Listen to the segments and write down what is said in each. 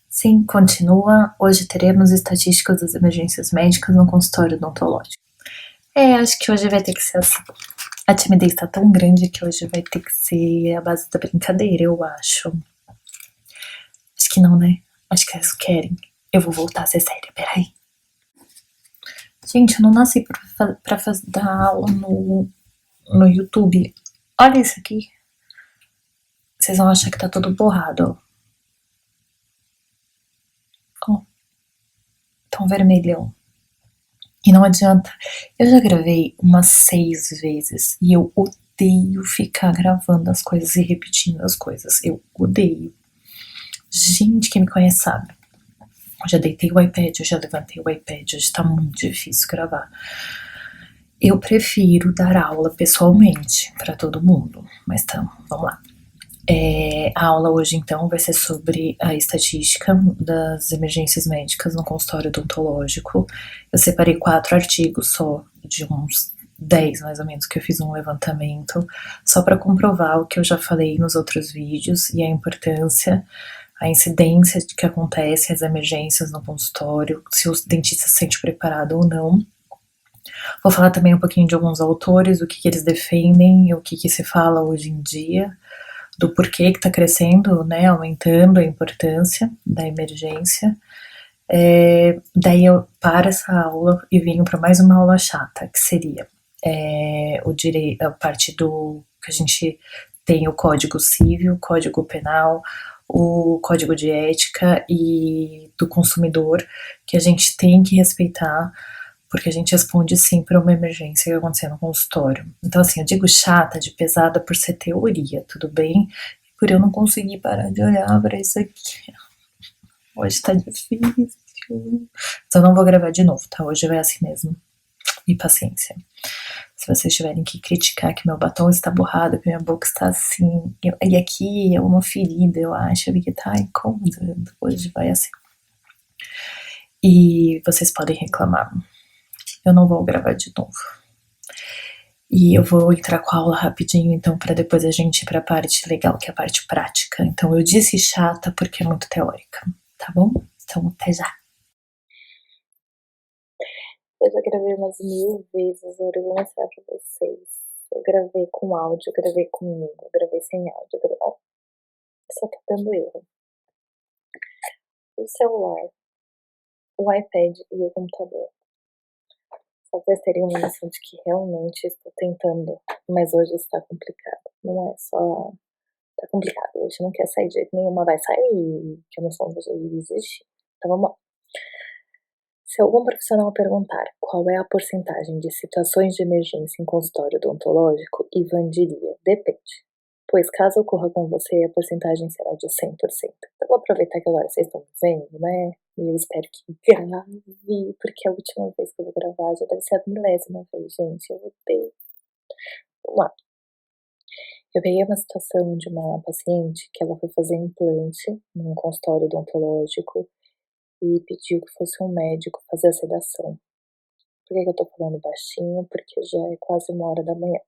Sim, continua. Hoje teremos estatísticas das emergências médicas no consultório odontológico. Acho que hoje vai ter que ser assim. A timidez tá tão grande que hoje vai ter que ser a base da brincadeira, eu acho. Acho que não, né? Acho que eles querem. Eu vou voltar a ser séria, peraí. Gente, eu não nasci pra dar aula no YouTube. Olha isso aqui. Vocês vão achar que tá todo borrado, ó. Tão vermelhão. E não adianta. Eu já gravei umas 6 vezes e eu odeio ficar gravando as coisas e repetindo as coisas. Eu odeio. Gente, quem me conhece sabe. Eu já deitei o iPad, eu já levantei o iPad, hoje tá muito difícil gravar. Eu prefiro dar aula pessoalmente pra todo mundo, mas então, vamos lá. A aula hoje, então, vai ser sobre a estatística das emergências médicas no consultório odontológico. Eu separei 4 artigos só, de uns 10 mais ou menos, que eu fiz um levantamento, só para comprovar o que eu já falei nos outros vídeos e a importância, a incidência de que acontece as emergências no consultório, se o dentista se sente preparado ou não. Vou falar também um pouquinho de alguns autores, o que eles defendem, o que se fala hoje em dia, do porquê que está crescendo, né, aumentando a importância da emergência. Daí eu paro essa aula e venho para mais uma aula chata, que seria a parte do que a gente tem o Código Civil, o Código Penal, o Código de Ética e do consumidor, que a gente tem que respeitar, porque a gente responde sim para uma emergência que acontecer no consultório. Então, assim, eu digo chata, de pesada por ser teoria, tudo bem? Por eu não conseguir parar de olhar para isso aqui. Hoje tá difícil. Então não vou gravar de novo, tá? Hoje vai assim mesmo. E paciência. Se vocês tiverem que criticar que meu batom está borrado, que minha boca está assim, e aqui é uma ferida, eu acho, que tá incomodando. Hoje vai assim. E vocês podem reclamar. Eu não vou gravar de novo. E eu vou entrar com a aula rapidinho, então, para depois a gente ir para a parte legal, que é a parte prática. Então, eu disse chata porque é muito teórica, tá bom? Então, até já. Eu já gravei umas 1000 vezes, agora eu vou mostrar pra vocês. Eu gravei com áudio, eu gravei comigo, eu gravei sem áudio, só tá dando erro. O celular, o iPad e o computador. Só pra vocês terem uma noção de que realmente estou tentando, mas hoje está complicado. Não é só... Tá complicado, hoje não quer sair de jeito nenhum, mas vai sair, que eu não sou uma pessoa de desistir. Então vamos lá. Se algum profissional perguntar qual é a porcentagem de situações de emergência em consultório odontológico, Ivan diria, depende. Pois caso ocorra com você, a porcentagem será de 100%. Então vou aproveitar que agora vocês estão vendo, né? E eu espero que grave, porque a última vez que eu vou gravar já deve ser a milésima vez, gente. Eu vou ter... Vamos lá. Eu peguei uma situação de uma paciente que ela foi fazer implante num consultório odontológico e pediu que fosse um médico fazer a sedação. Por que eu tô falando baixinho? Porque já é quase 1h da manhã.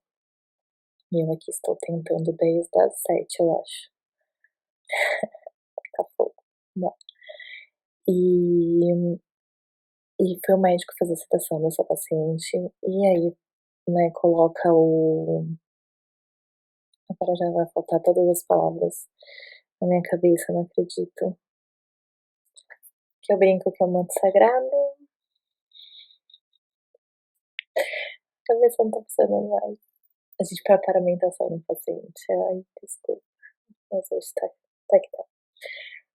E eu aqui estou tentando desde as 7, eu acho. Tá fogo. Bom. E foi o médico fazer a sedação dessa paciente. E aí, né, coloca o... Agora já vai faltar todas as palavras na minha cabeça, não acredito. Que eu brinco que é um manto sagrado. A cabeça não tá funcionando mais. A gente põe a paramentação no paciente. Ai, desculpa. Mas hoje tá que tá.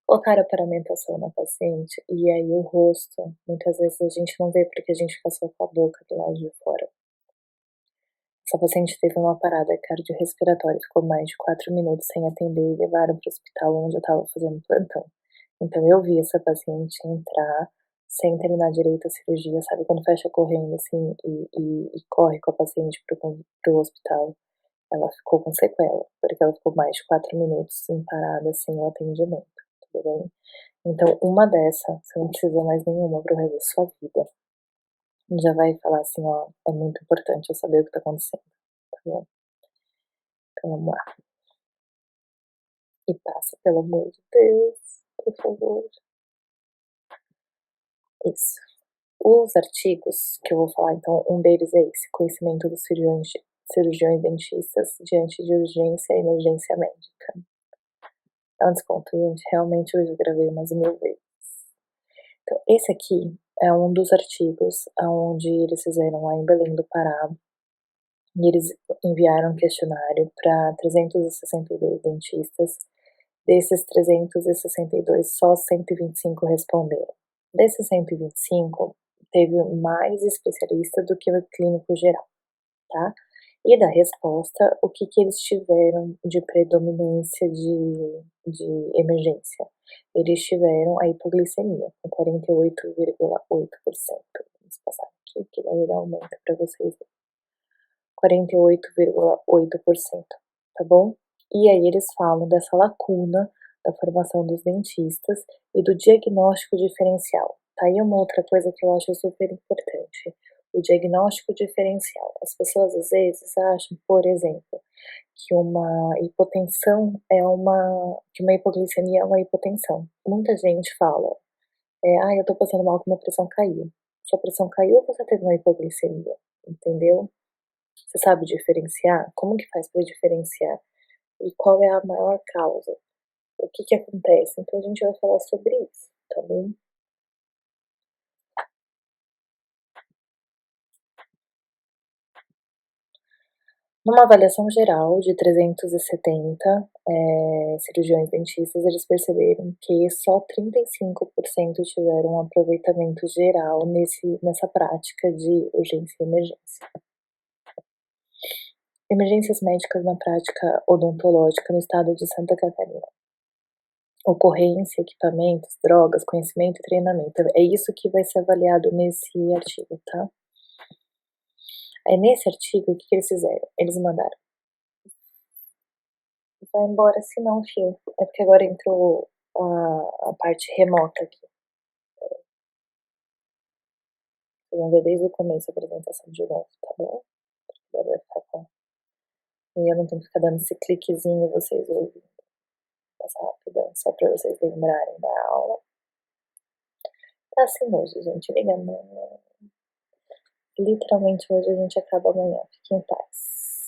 Colocar a paramentação na paciente e aí o rosto, muitas vezes a gente não vê porque a gente fica só com a boca do lado de fora. Essa paciente teve uma parada cardiorrespiratória, ficou mais de 4 minutos sem atender e levaram para o hospital onde eu estava fazendo plantão. Então eu vi essa paciente entrar sem terminar direito a cirurgia, sabe? Quando fecha correndo assim e corre com a paciente pro hospital. Ela ficou com sequela, porque ela ficou mais de 4 minutos sem parada, sem o atendimento, tudo bem? Então, uma dessa, você não precisa mais nenhuma pro resto da sua vida. Já vai falar assim, ó, é muito importante eu saber o que tá acontecendo, tá bom? Então vamos lá. E passa, pelo amor de Deus, por favor. Isso. Os artigos que eu vou falar, então, um deles é esse, conhecimento dos cirurgiões dentistas diante de urgência e emergência médica. Dá um desconto, gente, realmente eu já gravei umas 1000 vezes. Então, esse aqui é um dos artigos onde eles fizeram lá em Belém do Pará, e eles enviaram um questionário para 362 dentistas. Desses 362, só 125 responderam. Desses 125, teve mais especialista do que o clínico geral, tá? E da resposta, o que eles tiveram de predominância de emergência? Eles tiveram a hipoglicemia, com 48,8%. Vamos passar aqui, que daí ele aumenta para vocês verem. 48,8%, tá bom? E aí eles falam dessa lacuna da formação dos dentistas e do diagnóstico diferencial. Tá aí uma outra coisa que eu acho super importante, o diagnóstico diferencial. As pessoas às vezes acham, por exemplo, que uma hipotensão que uma hipoglicemia é uma hipotensão. Muita gente fala, eu tô passando mal que minha pressão caiu. Sua pressão caiu ou você teve uma hipoglicemia? Entendeu? Você sabe diferenciar? Como que faz para diferenciar? E qual é a maior causa? O que acontece? Então a gente vai falar sobre isso, tá bom? Numa avaliação geral de 370 cirurgiões dentistas, eles perceberam que só 35% tiveram um aproveitamento geral nessa prática de urgência e emergência. Emergências médicas na prática odontológica no estado de Santa Catarina. Ocorrência, equipamentos, drogas, conhecimento e treinamento. É isso que vai ser avaliado nesse artigo, tá? Aí nesse artigo, o que eles fizeram? Eles mandaram. Vai embora se não, fio. É porque agora entrou a parte remota aqui. Vocês vão ver desde o começo a apresentação de novo, tá bom? Agora vai ficar com... E eu não tenho que ficar dando esse cliquezinho e vocês ouvindo. Passar rapidão, só pra vocês lembrarem da aula. Tá assim hoje, gente. Liga não. Literalmente hoje a gente acaba amanhã. Fique em paz.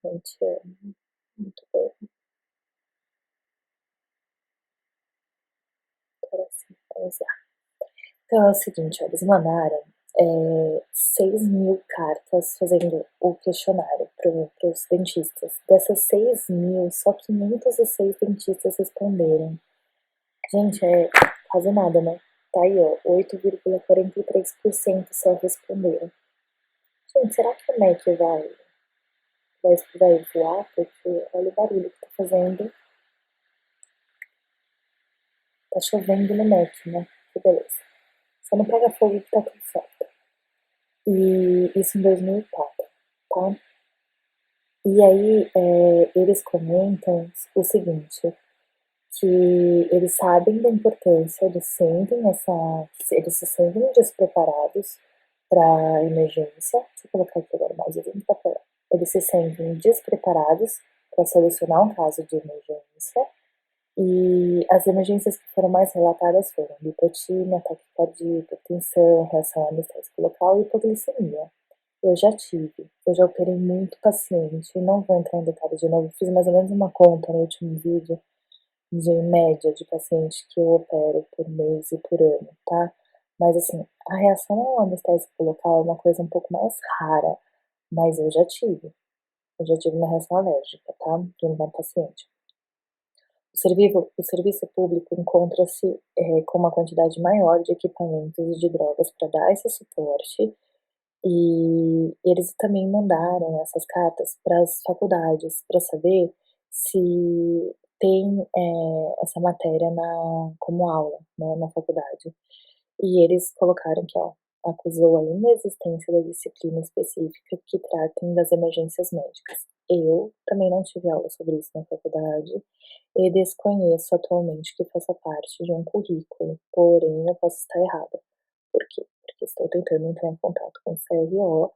Gente, muito bom. Agora sim, vamos lá. Então é o seguinte, ó, eles mandaram 6.000 cartas fazendo o questionário para os dentistas. Dessas 6.000, só 506 dentistas responderam. Gente, é quase nada, né? Tá aí, ó, 8,43% só responderam. Gente, será que a MEC vai voar? Porque olha o barulho que tá fazendo. Tá chovendo no MEC, né? Que beleza. Só não pega fogo que tá tudo certo. E isso em 2004, tá? E aí eles comentam o seguinte, que eles sabem da importância, eles se sentem despreparados para emergência. Deixa eu colocar aqui agora mais um papel. Eles se sentem despreparados para solucionar um caso de emergência. E as emergências que foram mais relatadas foram lipotímia, taquicardia, hipertensão, reação anestésica local e hipoglicemia. Eu já tive, eu já operei muito paciente, não vou entrar em detalhes de novo, fiz mais ou menos uma conta no último vídeo de média de pacientes que eu opero por mês e por ano, tá? Mas assim, a reação ao anestésico local é uma coisa um pouco mais rara, mas eu já tive. Eu já tive uma reação alérgica, tá? De uma paciente. O serviço público encontra-se com uma quantidade maior de equipamentos e de drogas para dar esse suporte, e eles também mandaram essas cartas para as faculdades para saber se tem essa matéria como aula, né, na faculdade. E eles colocaram aqui, ó, acusou a inexistência da disciplina específica que tratem das emergências médicas. Eu também não tive aula sobre isso na faculdade e desconheço atualmente que faça parte de um currículo, porém eu posso estar errada. Por quê? Porque estou tentando entrar em contato com o CRO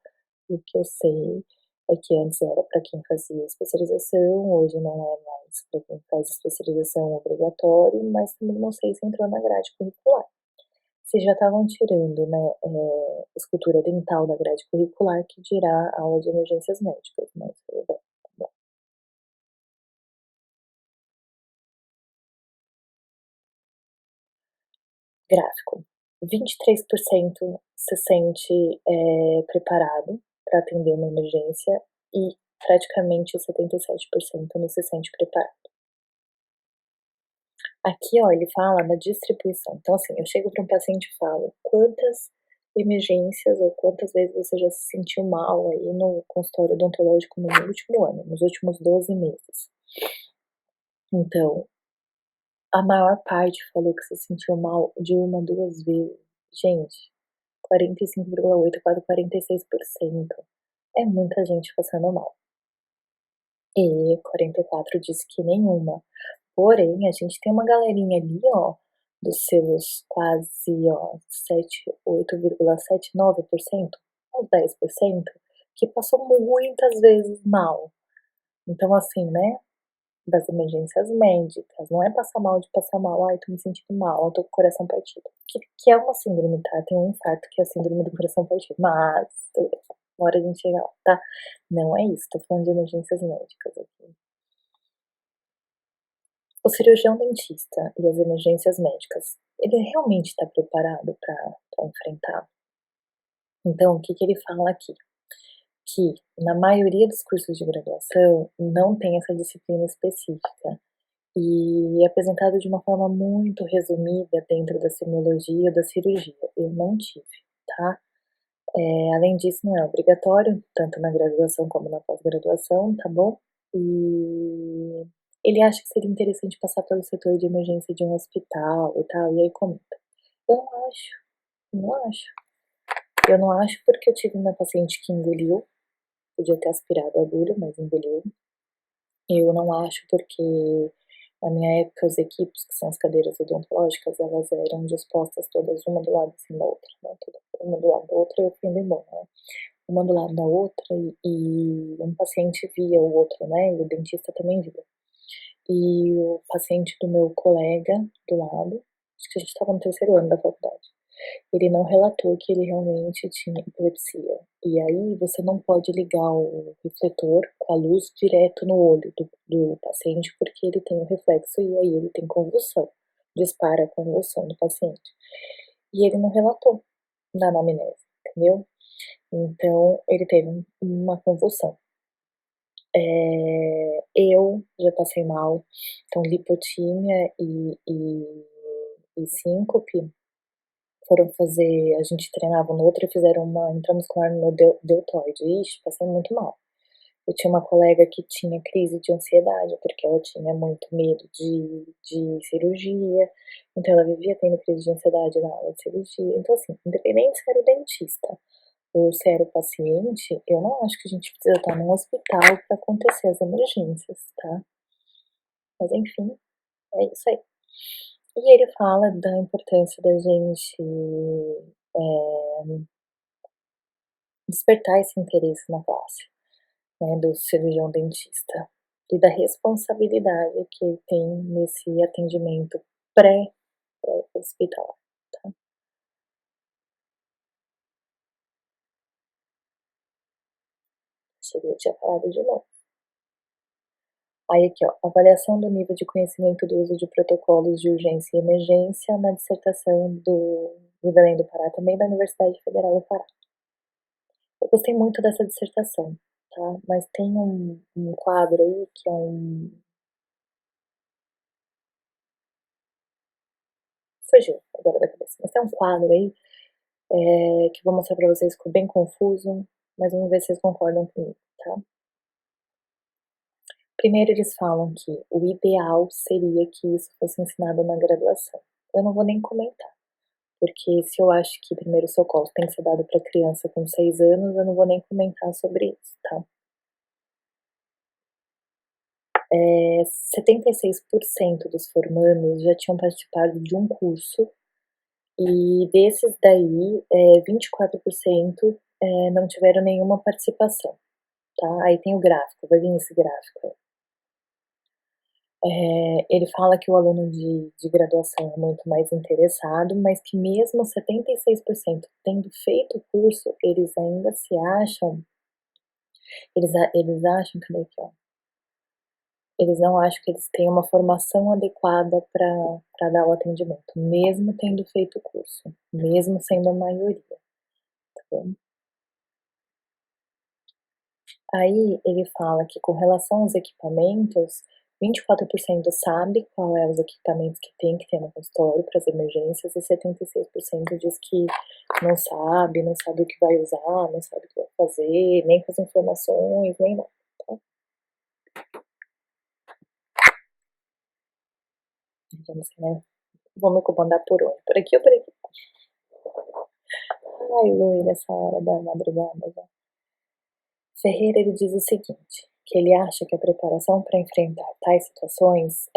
e o que eu sei é que antes era para quem fazia especialização, hoje não é mais para quem faz especialização obrigatório, mas também não sei se entrou na grade curricular. Se já estavam tirando, né, escultura dental da grade curricular, que dirá aula de emergências médicas, mas tudo bem. Tá bom. Gráfico. 23% se sente preparado para atender uma emergência e praticamente 77% não se sente preparado. Aqui, ó, ele fala da distribuição. Então, assim, eu chego para um paciente e falo: quantas emergências ou quantas vezes você já se sentiu mal aí no consultório odontológico no último ano, nos últimos 12 meses? Então, a maior parte falou que se sentiu mal de 1 a 2 vezes. Gente, 45,8, quase 46%. É muita gente passando mal. E 44 disse que nenhuma. Porém, a gente tem uma galerinha ali, ó, dos seus quase, ó, 8,79%, uns 10%, que passou muitas vezes mal. Então, assim, né, das emergências médicas, não é passar mal de passar mal, ai, tô me sentindo mal, tô com o coração partido. Que é uma síndrome, tá? Tem um infarto que é a síndrome do coração partido, mas, uma hora a gente chega lá, tá? Não é isso, tô falando de emergências médicas aqui. O cirurgião dentista e as emergências médicas, ele realmente está preparado para enfrentar? Então, o que que ele fala aqui? Que na maioria dos cursos de graduação não tem essa disciplina específica e é apresentado de uma forma muito resumida dentro da semiologia ou da cirurgia. Eu não tive, tá? Além disso, não é obrigatório, tanto na graduação como na pós-graduação, tá bom? E ele acha que seria interessante passar pelo setor de emergência de um hospital e tal, e aí comenta. Eu não acho, não acho. Eu não acho porque eu tive uma paciente que engoliu, podia ter aspirado a agulha, mas engoliu. Eu não acho porque na minha época as equipes, que são as cadeiras odontológicas, elas eram dispostas todas uma do lado assim da outra, né? Uma do lado da outra e eu fui indo embora, né? Uma do lado da outra e um paciente via o outro, né? E o dentista também via. E o paciente do meu colega do lado, acho que a gente estava no 3º ano da faculdade, ele não relatou que ele realmente tinha epilepsia. E aí você não pode ligar o refletor com a luz direto no olho do paciente, porque ele tem o reflexo e aí ele tem convulsão, dispara a convulsão do paciente. E ele não relatou na anamnese, entendeu? Então, ele teve uma convulsão. Eu já passei mal, então lipotímia e síncope foram fazer, a gente treinava no outro e fizeram entramos com ar no deltoide. Ixi, passei muito mal. Eu tinha uma colega que tinha crise de ansiedade, porque ela tinha muito medo de cirurgia, então ela vivia tendo crise de ansiedade na aula de cirurgia. Então, assim, independente se era o dentista ou se era o paciente, eu não acho que a gente precisa estar num hospital para acontecer as emergências, tá? Mas enfim, é isso aí. E ele fala da importância da gente despertar esse interesse na classe, né, do cirurgião dentista e da responsabilidade que ele tem nesse atendimento pré-hospitalar, tá? Achei que eu tinha parado de novo. Aí aqui, ó, avaliação do nível de conhecimento do uso de protocolos de urgência e emergência na dissertação de Belém do Pará, também da Universidade Federal do Pará. Eu gostei muito dessa dissertação, tá? Mas tem um quadro aí que é fugiu agora da cabeça, mas tem um quadro aí que eu vou mostrar pra vocês, ficou bem confuso, mas vamos ver se vocês concordam comigo, tá? Primeiro eles falam que o ideal seria que isso fosse ensinado na graduação. Eu não vou nem comentar, porque se eu acho que primeiro socorro tem que ser dado para criança com 6 anos, eu não vou nem comentar sobre isso, tá? 76% dos formandos já tinham participado de um curso, e desses daí, 24% não tiveram nenhuma participação, tá? Aí tem o gráfico, vai vir esse gráfico aí. Ele fala que o aluno de graduação é muito mais interessado, mas que mesmo 76% tendo feito o curso, eles ainda se acham, eles acham, cadê aqui, ó? Eles não acham que eles têm uma formação adequada para dar o atendimento, mesmo tendo feito o curso, mesmo sendo a maioria, tá bom? Aí ele fala que com relação aos equipamentos, 24% sabe qual é os equipamentos que tem que ter no consultório para as emergências e 76% diz que não sabe o que vai usar, não sabe o que vai fazer, nem com as informações, nem nada, tá? Vamos, né? Vou me comandar por onde? Por aqui ou por aqui? Ai, Lui, nessa hora da madrugada já. Ferreira, ele diz o seguinte, que ele acha que a preparação para enfrentar tais situações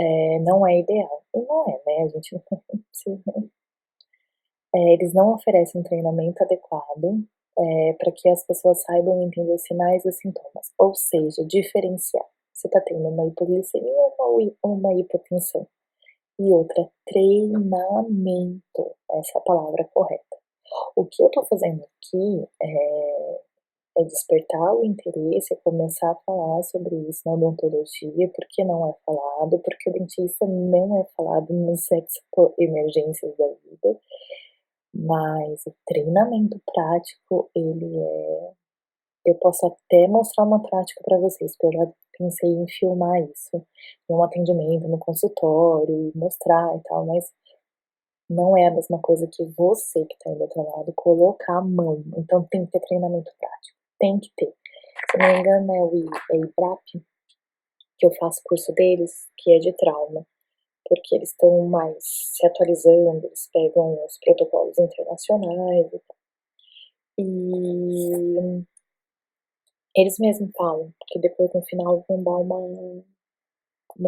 não é ideal. E não é, né? A gente não precisa. Eles não oferecem um treinamento adequado para que as pessoas saibam entender os sinais e os sintomas, ou seja, diferenciar. Você está tendo uma hipoglicemia ou uma hipotensão. E outra, treinamento. Essa é a palavra correta. O que eu estou fazendo aqui é despertar o interesse, é começar a falar sobre isso na odontologia, porque não é falado, porque o dentista não é falado nas emergências da vida, mas o treinamento prático, eu posso até mostrar uma prática para vocês, porque eu já pensei em filmar isso, em um atendimento no consultório, e mostrar e tal, mas não é a mesma coisa que você que está aí do outro lado colocar a mão, então tem que ter treinamento prático, tem que ter. Se não me engano é o IBRAP, que eu faço curso deles, que é de trauma, porque eles estão mais se atualizando, eles pegam os protocolos internacionais e tal. E eles mesmos falam que depois no final vão dar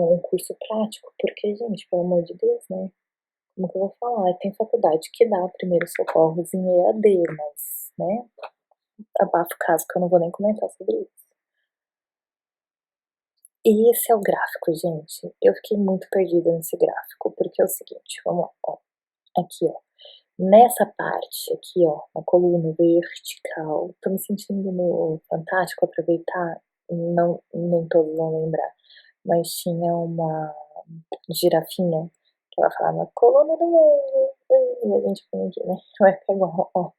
um curso prático, porque, gente, pelo amor de Deus, né? Como que eu vou falar? Tem faculdade que dá primeiros socorros em EAD, mas, né? Abafa o caso que eu não vou nem comentar sobre isso. E esse é o gráfico, gente. Eu fiquei muito perdida nesse gráfico, porque é o seguinte, vamos lá, ó. Aqui, ó. Nessa parte aqui, ó, na coluna vertical, tô me sentindo no Fantástico, aproveitar, não, nem todos vão lembrar, mas tinha uma girafinha que ela falava na coluna do meio, e a gente põe aqui, né? Vai pegar, ó.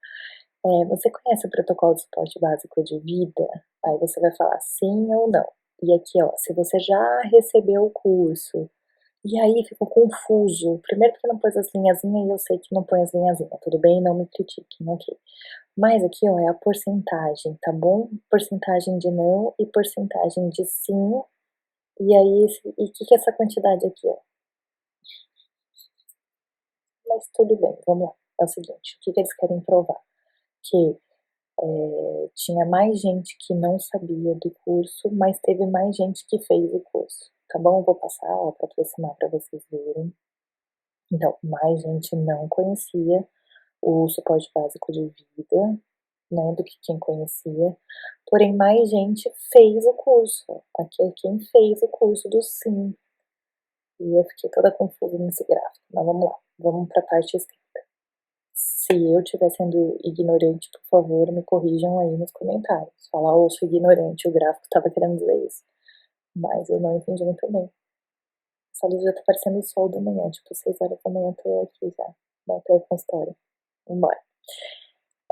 Você conhece o protocolo de suporte básico de vida? Aí você vai falar sim ou não. E aqui, ó, se você já recebeu o curso, e aí ficou confuso. Primeiro porque não pôs as linhazinhas e eu sei que não põe as linhazinhas, tudo bem? Não me critiquem, ok. Mas aqui, ó, é a porcentagem, tá bom? Porcentagem de não e porcentagem de sim. E aí, e o que é essa quantidade aqui, ó? Mas tudo bem, vamos lá. É o seguinte, o que eles querem provar? Que tinha mais gente que não sabia do curso, mas teve mais gente que fez o curso, tá bom? Eu vou passar, ó, para aproximar para vocês verem. Então, mais gente não conhecia o suporte básico de vida, né, do que quem conhecia, porém mais gente fez o curso. Aqui é quem fez o curso do sim. E eu fiquei toda confusa nesse gráfico, mas vamos lá, vamos para a parte escrita. Se eu estiver sendo ignorante, por favor, me corrijam aí nos comentários. Falar, ou sou ignorante, o gráfico estava querendo dizer isso. Mas eu não entendi muito bem. Essa luz já tá parecendo o sol da manhã, tipo 6 horas da manhã eu tô aqui já, né, pra ir com a história. Vambora.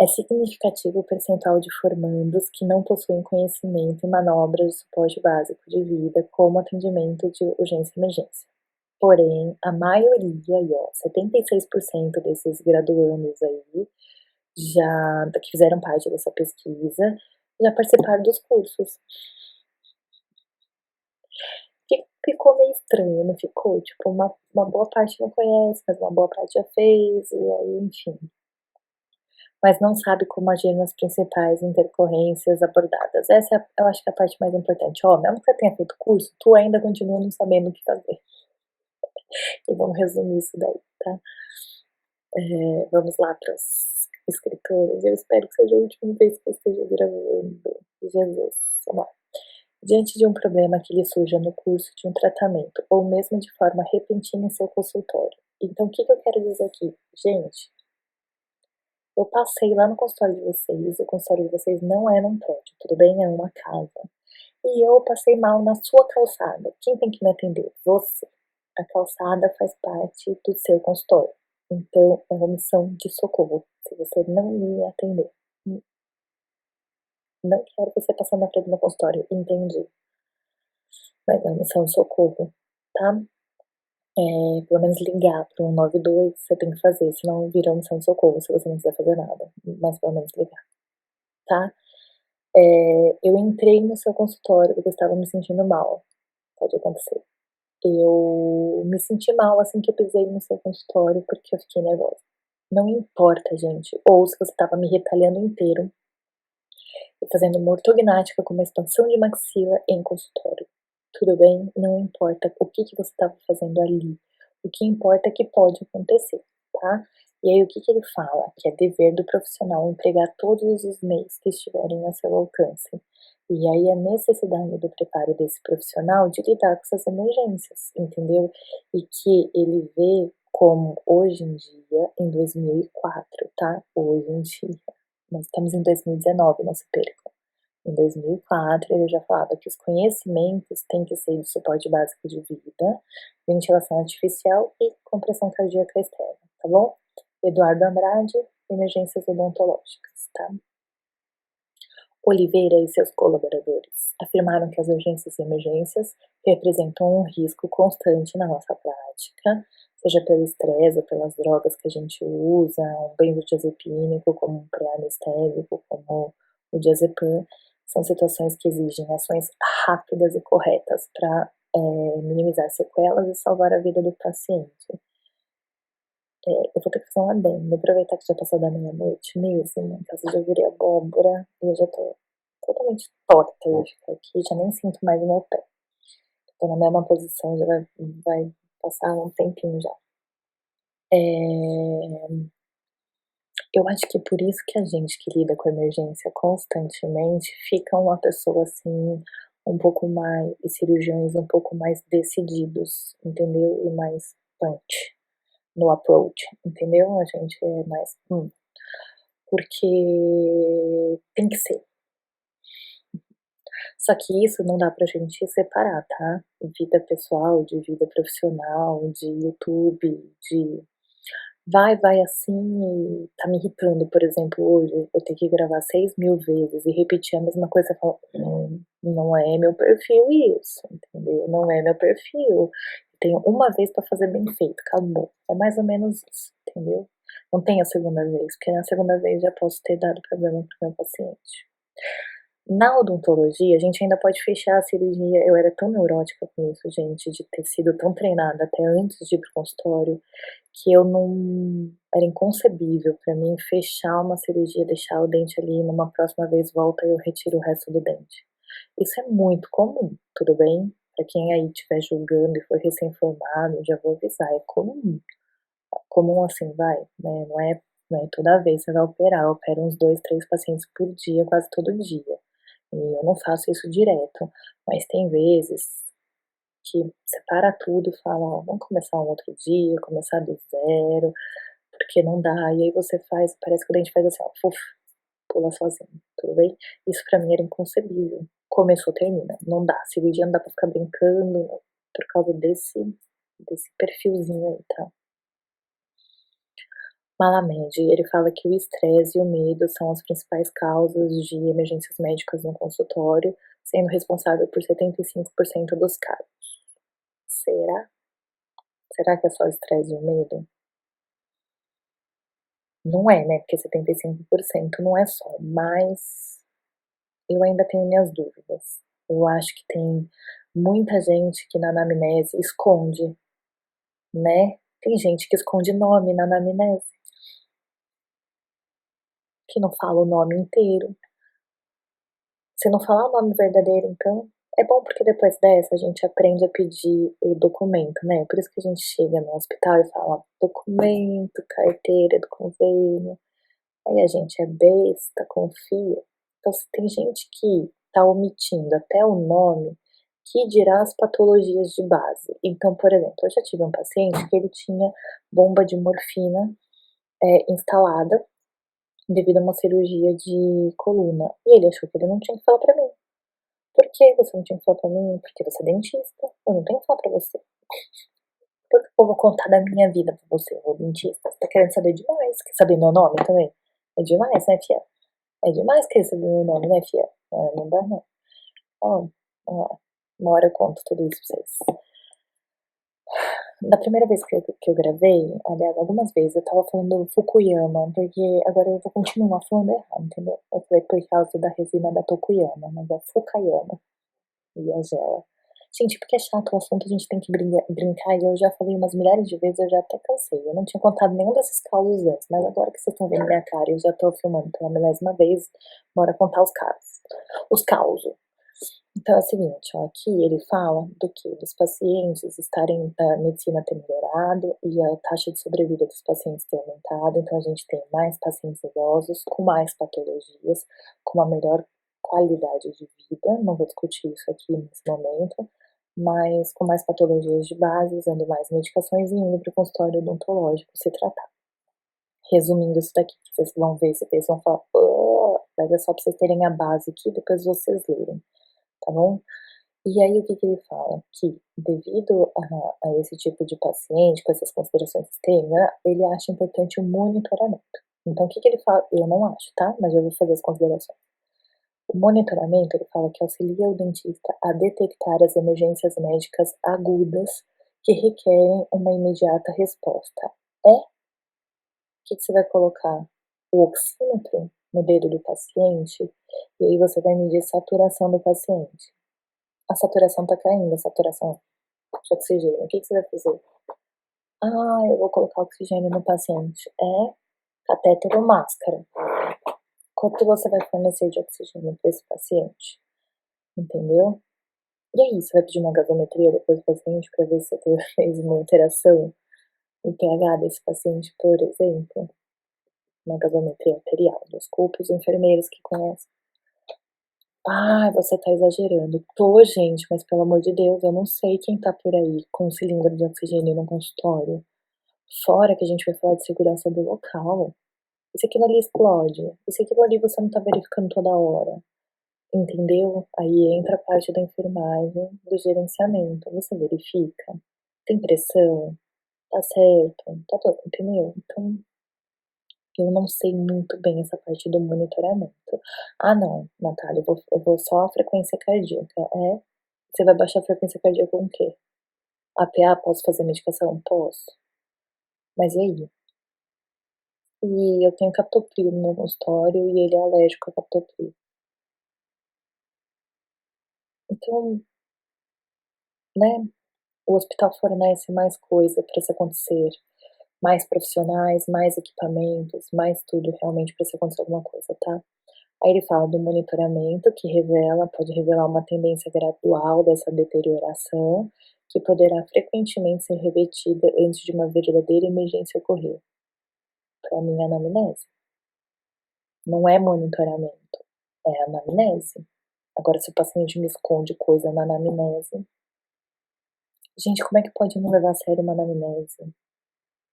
É significativo o percentual de formandos que não possuem conhecimento em manobras de suporte básico de vida, como atendimento de urgência e emergência. Porém, a maioria, aí, ó, 76% desses graduandos aí, que fizeram parte dessa pesquisa, já participaram dos cursos. ficou meio estranho, não ficou? Tipo, uma boa parte não conhece, mas uma boa parte já fez, e aí, enfim. Mas não sabe como agir nas principais intercorrências abordadas. Essa é, eu acho que é a parte mais importante. Ó, mesmo que você tenha feito curso, tu ainda continua não sabendo o que fazer. E vamos resumir isso daí, tá? Vamos lá para os escritores. Eu espero que seja a última vez que eu esteja gravando. Jesus, vamos lá. Diante de um problema que lhe surja no curso de um tratamento, ou mesmo de forma repentina em seu consultório. Então, o que eu quero dizer aqui? Gente, eu passei lá no consultório de vocês, o consultório de vocês não é num prédio, tudo bem? É uma casa. E eu passei mal na sua calçada. Quem tem que me atender? Você. A calçada faz parte do seu consultório. Então, é uma missão de socorro. Se você não me atender, não quero você passando na frente do meu consultório, entendi. Mas é uma missão de socorro, tá? Pelo menos ligar para o 192, você tem que fazer, senão vira uma missão de socorro se você não quiser fazer nada. Mas pelo menos ligar, tá? Eu entrei no seu consultório porque eu estava me sentindo mal. Pode acontecer. Eu me senti mal assim que eu pisei no seu consultório porque eu fiquei nervosa. Não importa, gente. Ou se você estava me retalhando inteiro e fazendo uma ortognática com uma expansão de maxila em consultório. Tudo bem? Não importa o que você estava fazendo ali. O que importa é que pode acontecer, tá? E aí o que ele fala? Que é dever do profissional empregar todos os meios que estiverem a seu alcance. E aí a necessidade do preparo desse profissional de lidar com essas emergências, entendeu? E que ele vê como hoje em dia, em 2004, tá? Hoje em dia. Nós estamos em 2019, não se percam. Em 2004, ele já falava que os conhecimentos têm que ser de suporte básico de vida, ventilação artificial e compressão cardíaca externa, tá bom? Eduardo Andrade, Emergências Odontológicas, tá? Oliveira e seus colaboradores afirmaram que as urgências e emergências representam um risco constante na nossa prática, seja pelo estresse ou pelas drogas que a gente usa, um benzodiazepínico como um pré-anestésico, como o diazepam, são situações que exigem ações rápidas e corretas para minimizar sequelas e salvar a vida do paciente. Eu vou ter que fazer um adendo, aproveitar que já passou da meia-noite mesmo, em casa já virei abóbora e eu já tô totalmente torta, eu fico aqui, já nem sinto mais o meu pé. Tô na mesma posição, já vai passar um tempinho já. Eu acho que por isso que a gente que lida com emergência constantemente fica uma pessoa assim, um pouco mais, e cirurgiões um pouco mais decididos, entendeu? E mais punch no approach, entendeu? A gente é mais, porque tem que ser. Só que isso não dá pra gente separar, tá? Vida pessoal, de vida profissional, de YouTube, de vai assim e tá me irritando, por exemplo, hoje eu tenho que gravar 6.000 vezes e repetir a mesma coisa, falar, não é meu perfil isso, entendeu? Não é meu perfil. Tenho uma vez pra fazer bem feito, acabou. É mais ou menos isso, entendeu? Não tem a segunda vez, porque na segunda vez já posso ter dado problema pro meu paciente. Na odontologia, a gente ainda pode fechar a cirurgia. Eu era tão neurótica com isso, gente, de ter sido tão treinada até antes de ir pro consultório, que eu não. Era inconcebível pra mim fechar uma cirurgia, deixar o dente ali, numa próxima vez volta e eu retiro o resto do dente. Isso é muito comum, tudo bem? Pra quem aí estiver julgando e for recém-formado, já vou avisar, é comum. Comum assim, vai, né? Não é toda vez que você vai operar. Eu opero uns 2, 3 pacientes por dia, quase todo dia. E eu não faço isso direto, mas tem vezes que separa tudo e fala, ó, vamos começar um outro dia, começar do zero, porque não dá. E aí você faz, parece que o dente faz assim, ó, puf, pula sozinho, tudo bem? Isso pra mim era inconcebível. Começou, termina. Não dá. Cirurgia não dá pra ficar brincando por causa desse perfilzinho aí, tá? Malamed, ele fala que o estresse e o medo são as principais causas de emergências médicas no consultório, sendo responsável por 75% dos casos. Será? Será que é só o estresse e o medo? Não é, né? Porque 75% não é só, mas eu ainda tenho minhas dúvidas. Eu acho que tem Muita gente que na anamnese esconde, né? Tem gente que esconde nome na anamnese, que não fala o nome inteiro. Se não falar o nome verdadeiro, então, é bom porque depois dessa a gente aprende a pedir o documento, né? Por isso que a gente chega no hospital e fala documento, carteira do convênio. Aí a gente é besta, confia. Então, se tem gente que tá omitindo até o nome, que dirá as patologias de base. Então, por exemplo, eu já tive um paciente que ele tinha bomba de morfina instalada devido a uma cirurgia de coluna. E ele achou que ele não tinha que falar pra mim. Por que você não tinha que falar pra mim? Porque você é dentista. Eu não tenho que falar pra você. Por que eu vou contar da minha vida pra você, ô dentista? Você tá querendo saber demais? Quer saber meu nome também? É demais, né, fia? É demais querer saber meu nome, né, fia? Não dá, não. Ó, ó, uma hora eu conto tudo isso pra vocês. Da primeira vez que eu gravei, aliás, algumas vezes, eu tava falando Fukuyama, porque agora eu vou continuar falando errado, entendeu? Eu falei por causa da resina da Tokuyama, mas é Fukuyama e a gela. Gente, porque é chato o assunto, a gente tem que brincar, e eu já falei umas milhares de vezes, eu já até cansei. Eu não tinha contado nenhum desses causos antes, mas agora que vocês estão vendo minha cara, eu já tô filmando pela milésima vez, bora contar os casos. Os causos. Então é o seguinte, ó, aqui ele fala do que? Dos pacientes estarem, a medicina ter melhorado e a taxa de sobrevida dos pacientes ter aumentado, então a gente tem mais pacientes idosos, com mais patologias, com uma melhor qualidade de vida, não vou discutir isso aqui nesse momento, mas com mais patologias de base, usando mais medicações e indo para o consultório odontológico se tratar. Resumindo isso daqui, vocês vão ver, vocês vão falar, mas é só para vocês terem a base aqui, depois vocês lerem, tá bom? E aí o que que ele fala? Que devido a esse tipo de paciente, com essas considerações extremas, ele acha importante o monitoramento. Então o que que ele fala? Eu não acho, tá? Mas eu vou fazer as considerações. O monitoramento, ele fala que auxilia o dentista a detectar as emergências médicas agudas que requerem uma imediata resposta. O que que você vai colocar? O oxímetro no dedo do paciente, e aí você vai medir a saturação do paciente. A saturação tá caindo, a saturação de oxigênio. O que que você vai fazer? Eu vou colocar oxigênio no paciente. Catéter ou máscara. Quanto você vai fornecer de oxigênio para esse paciente? Entendeu? E aí, você vai pedir uma gasometria depois do paciente para ver se você fez uma interação no pH desse paciente, por exemplo? Uma gasometria arterial. Desculpe os enfermeiros que conhecem. Você tá exagerando. Tô, gente, mas pelo amor de Deus, eu não sei quem tá por aí com um cilindro de oxigênio no consultório. Fora que a gente vai falar de segurança do local. E se aquilo ali explode? E se aquilo ali você não tá verificando toda hora? Entendeu? Aí entra a parte da enfermagem, do gerenciamento. Você verifica? Tem pressão? Tá certo? Tá tudo, entendeu? Então, eu não sei muito bem essa parte do monitoramento. Não, Nathalia, eu vou só a frequência cardíaca. Você vai baixar a frequência cardíaca com o quê? APA, posso fazer medicação? Posso. Mas e aí? E eu tenho captopril no meu consultório e ele é alérgico a captopril. Então, né, o hospital fornece mais coisa para isso acontecer, mais profissionais, mais equipamentos, mais tudo realmente para isso acontecer alguma coisa, tá? Aí ele fala do monitoramento que pode revelar uma tendência gradual dessa deterioração, que poderá frequentemente ser revertida antes de uma verdadeira emergência ocorrer. Para mim, é anamnese. Não é monitoramento, é anamnese. Agora, se o paciente me esconde coisa na anamnese, gente, como é que pode não levar a sério uma anamnese?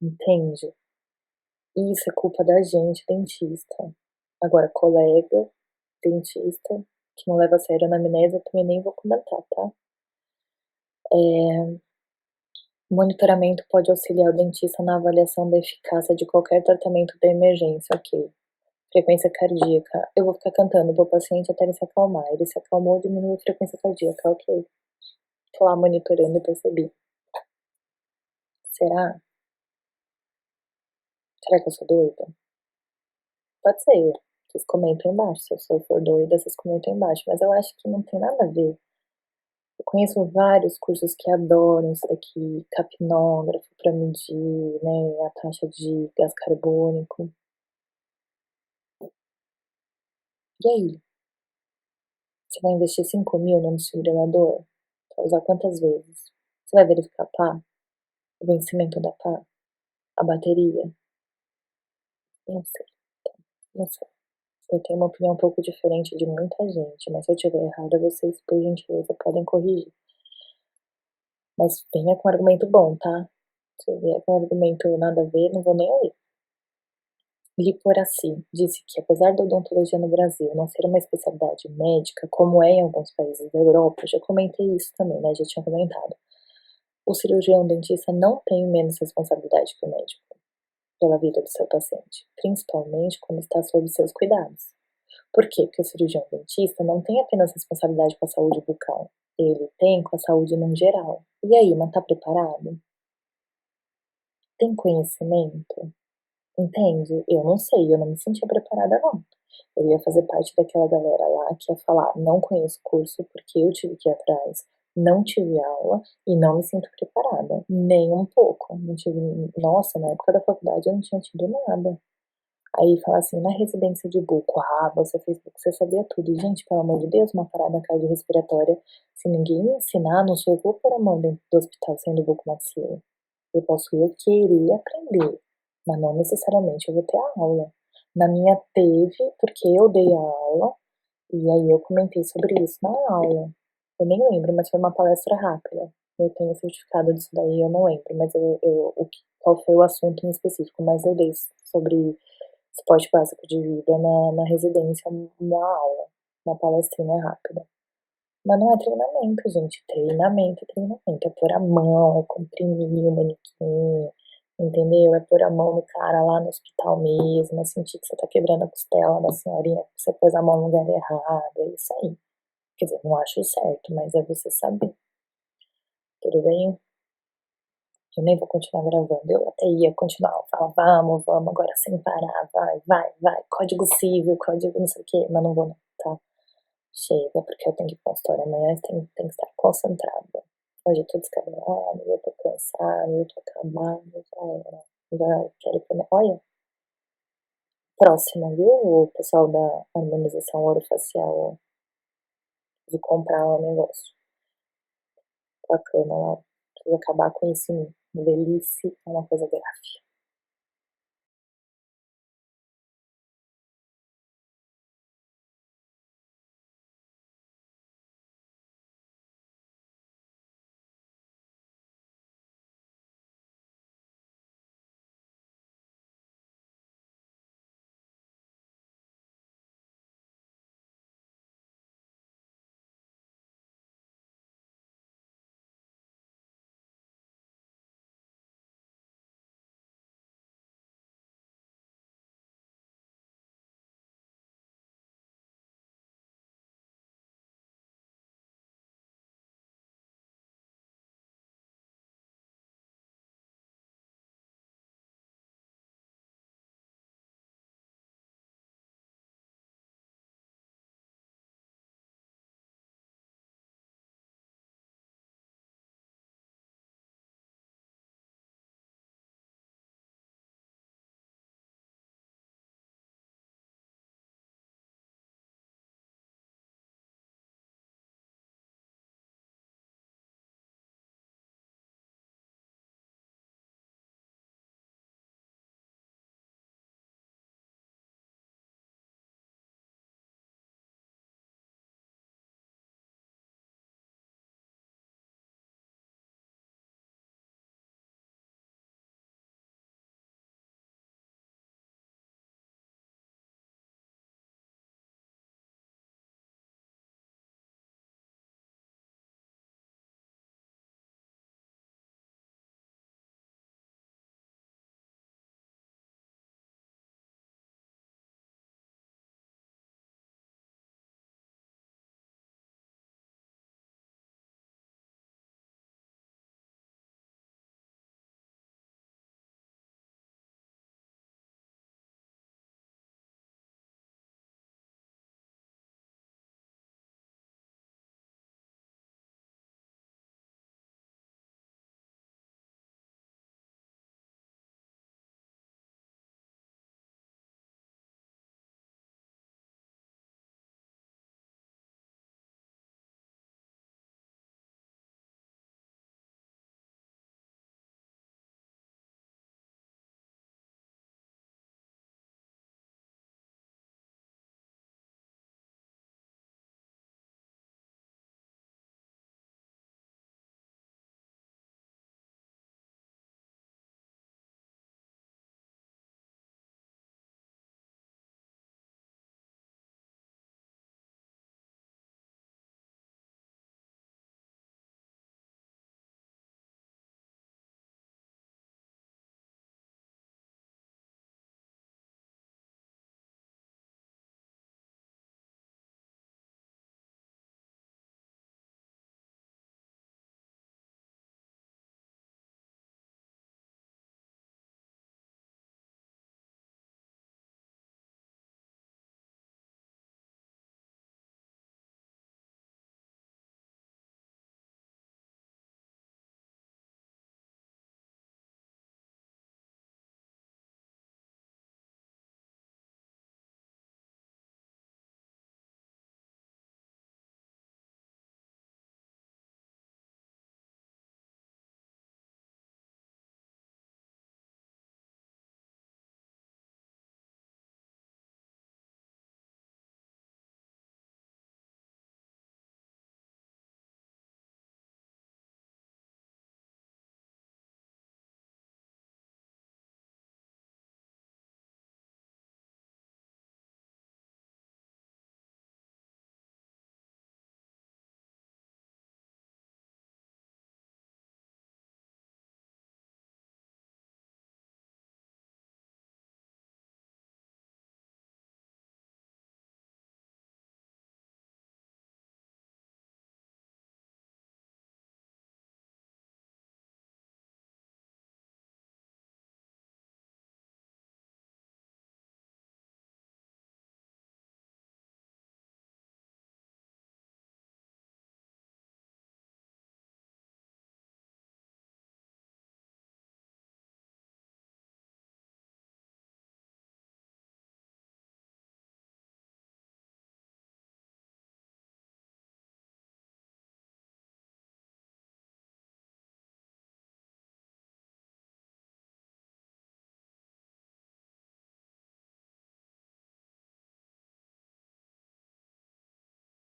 Entende? Isso é culpa da gente, dentista. Agora, colega, dentista, que não leva a sério a anamnese, eu também nem vou comentar, tá? O monitoramento pode auxiliar o dentista na avaliação da eficácia de qualquer tratamento da emergência, ok. Frequência cardíaca. Eu vou ficar cantando pro paciente até ele se acalmar. Ele se acalmou, diminuiu a frequência cardíaca, ok. Tô lá monitorando e percebi. Será? Será que eu sou doida? Pode ser. Vocês comentam embaixo. Se eu for doida, vocês comentam embaixo. Mas eu acho que não tem nada a ver Eu conheço vários cursos que adoram isso daqui, capnógrafo para medir, né, a taxa de gás carbônico. E aí, você vai investir 5.000 num desfibrilador? Pra usar quantas vezes? Você vai verificar a pá? O vencimento da pá? A bateria? Não sei, não sei. Eu tenho uma opinião um pouco diferente de muita gente, mas se eu estiver errada, vocês, por gentileza, podem corrigir. Mas venha com argumento bom, tá? Se vier com argumento nada a ver, não vou nem ler. Liporaci disse que, apesar da odontologia no Brasil não ser uma especialidade médica, como é em alguns países da Europa, já comentei isso também, né? Já tinha comentado. O cirurgião dentista não tem menos responsabilidade que o médico pela vida do seu paciente, principalmente quando está sob seus cuidados. Por quê? Porque o cirurgião dentista não tem apenas responsabilidade com a saúde bucal, ele tem com a saúde no geral. E aí, mas tá preparado? Tem conhecimento? Entende? Eu não sei, eu não me sentia preparada não. Eu ia fazer parte daquela galera lá que ia falar, não conheço curso porque eu tive que ir atrás, não tive aula e não me sinto preparada, nem um pouco. Não tive, nossa, na época da faculdade eu não tinha tido nada. Aí fala assim, na residência de buco, você fez buco, você sabia tudo. Gente, pelo amor de Deus, uma parada cardiorrespiratória, se ninguém me ensinar, não sou eu que vou pôr a mão dentro do hospital sendo buco maxila. Eu posso eu querer aprender, mas não necessariamente eu vou ter a aula. Na minha teve, porque eu dei a aula, e aí eu comentei sobre isso na aula. Eu nem lembro, mas foi uma palestra rápida. Eu tenho certificado disso daí, eu não lembro, mas qual foi o assunto em específico, mas eu dei sobre esporte básico de vida na residência, uma aula, uma palestrinha rápida. Mas não é treinamento, gente. Treinamento é treinamento. É pôr a mão, é comprimir o manequim, entendeu? É pôr a mão no cara lá no hospital mesmo, é sentir que você tá quebrando a costela da senhorinha, que você pôs a mão no lugar errado, é isso aí. Quer dizer, não acho certo, mas é você saber. Tudo bem? Eu nem vou continuar gravando. Eu até ia continuar, falar, vamos, vamos, agora sem parar, vai, vai, vai. Código civil, código não sei o quê, mas não vou não, tá? Chega, porque eu tenho que ir pra história amanhã, tem que estar concentrada. Hoje eu tô descabelada, eu tô cansada, eu tô acabada, já era. Já quero ir pra... Olha, próxima, viu? O pessoal da harmonização orofacial de comprar o negócio. Bacana, ó. Preciso acabar com isso em mim. Velhice é uma coisa grave.